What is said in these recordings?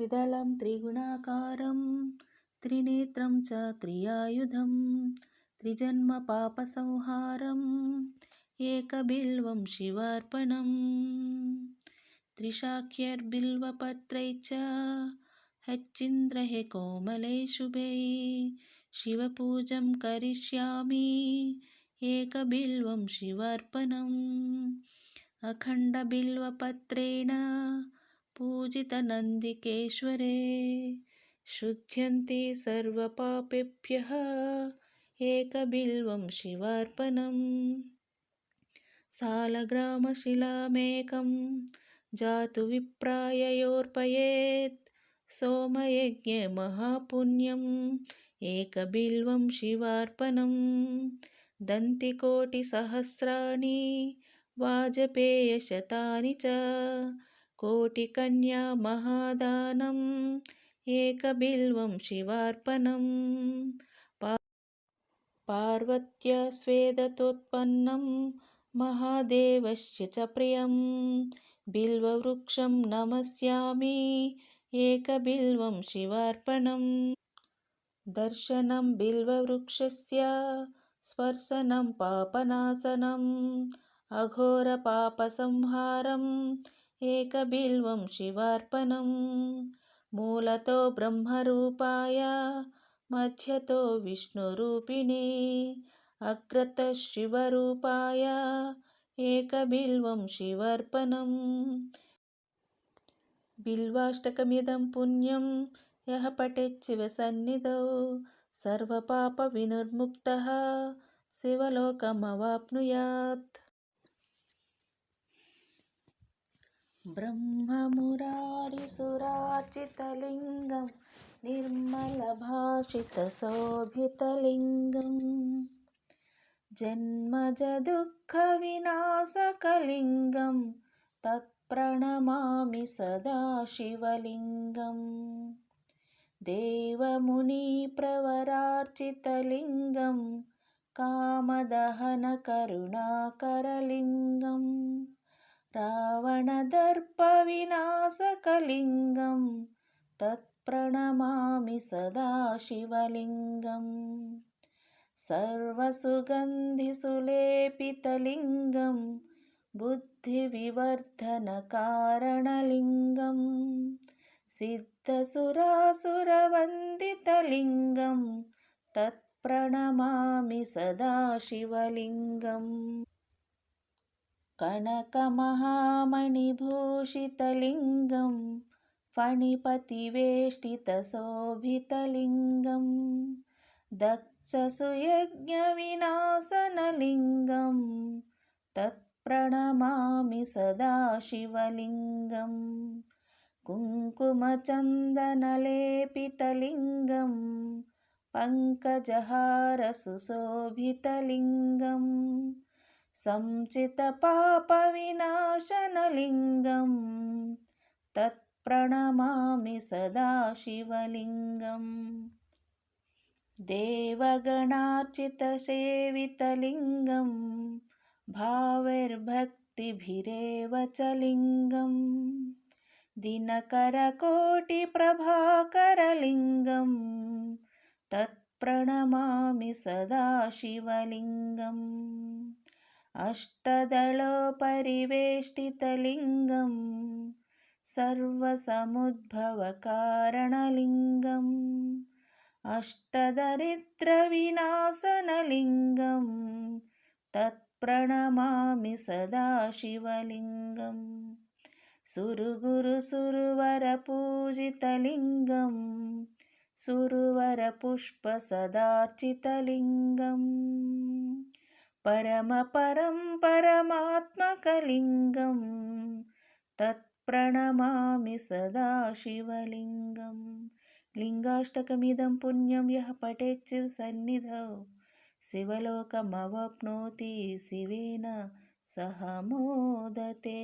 त्रिदलं त्रिगुणाकारं त्रिनेत्रं च त्रियायुधं त्रिजन्मपापसंहारम् एकबिल्वं शिवार्पणम् त्रिशाख्यैर्बिल्वपत्रैश्च हच्चिन्द्रैः कोमलैः शुभैः शिवपूजां करिष्यामि एकबिल्वं शिवार्पणम् अखण्डबिल्वपत्रेण पूजितनन्दिकेश्वरे शुध्यन्ति सर्वपापेभ्यः एकबिल्वं शिवार्पणम् सालग्रामशिलामेकं जातु विप्राय योऽर्पयेत् सोमयज्ञे महापुण्यम् एकबिल्वं शिवार्पणम् दन्तिकोटिसहस्राणि वाजपेयशतानि च कोटिकन्या महादानम् एकबिल्वं शिवार्पणम् पार्वत्या स्वेदतोत्पन्नं महादेवस्य च प्रियं बिल्ववृक्षं नमस्यामि एकबिल्वं शिवार्पणम् दर्शनं बिल्ववृक्षस्य स्पर्शनं पापनाशनम् अघोरपापसंहारम् एकबिल्वं शिवार्पणम् मूलतो ब्रह्मरूपाय मध्यतो विष्णुरूपिणे अग्रतः शिवरूपाय एकबिल्वं शिवार्पणम् बिल्वाष्टकमिदं पुण्यं यः पठेत् शिवसन्निधौ सर्वपापविनिर्मुक्तः शिवलोकमवाप्नुयात् ब्रह्ममुरारिसुरार्चितलिङ्गं निर्मलभाषितशोभितलिङ्गं जन्मजदुःखविनाशकलिङ्गं तत्प्रणमामि सदा शिवलिङ्गम् देवमुनिप्रवरार्चितलिङ्गं कामदहनकरुणाकरलिङ्गम् रावणदर्पविनाशकलिङ्गं तत्प्रणमामि सदा शिवलिङ्गम् सर्वसुगन्धिसुलेपितलिङ्गं बुद्धिविवर्धनकारणलिङ्गं सिद्धसुरासुरवन्दितलिङ्गं तत्प्रणमामि सदा शिवलिङ्गम् कनकमहामणिभूषितलिङ्गं फणिपतिवेष्टितशोभितलिङ्गं दक्षसुयज्ञविनाशनलिङ्गं तत्प्रणमामि सदा शिवलिङ्गम् कुङ्कुमचन्दनलेपितलिङ्गं पङ्कजहारसुशोभितलिङ्गं संचितपापविनाशनलिङ्गं तत्प्रणमामि सदा शिवलिङ्गम् देवगणार्चितसेवितलिङ्गं भावैर्भक्तिभिरेव च लिङ्गं दिनकरकोटिप्रभाकरलिङ्गं तत्प्रणमामि सदा शिवलिङ्गम् अष्टदलोपरिवेष्टितलिङ्गं सर्वसमुद्भवकारणलिङ्गम् अष्टदरिद्रविनाशनलिङ्गं तत्प्रणमामि सदा शिवलिङ्गम् सुरगुरुसुरवरपूजितलिङ्गं सुरवरपुष्पसदार्चितलिङ्गम् परमपरं परमात्मकलिङ्गं तत्प्रणमामि सदा शिवलिङ्गम् लिङ्गाष्टकमिदं पुण्यं यः पठेत् शिवसन्निधौ शिवलोकमवाप्नोति शिवेन सह मोदते।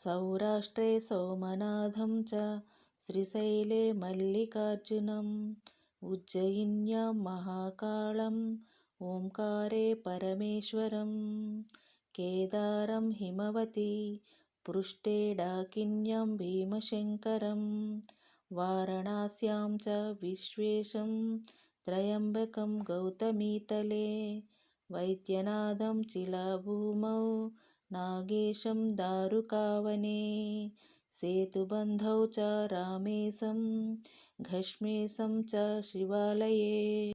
सौराष्ट्रे सोमनाथं च श्रीशैले मल्लिकार्जुनम् उज्जयिन्यां महाकालम् ओंकारे परमेश्वरं केदारं हिमवती पृष्ठे डाकिन्यं भीमशङ्करं वाराणस्यां च विश्वेशं त्र्यम्बकं गौतमीतले वैद्यनाथं चिलाभूमौ नागेशं दारुकावने सेतुबन्धौ च रामेशं घष्मेशं च शिवालये।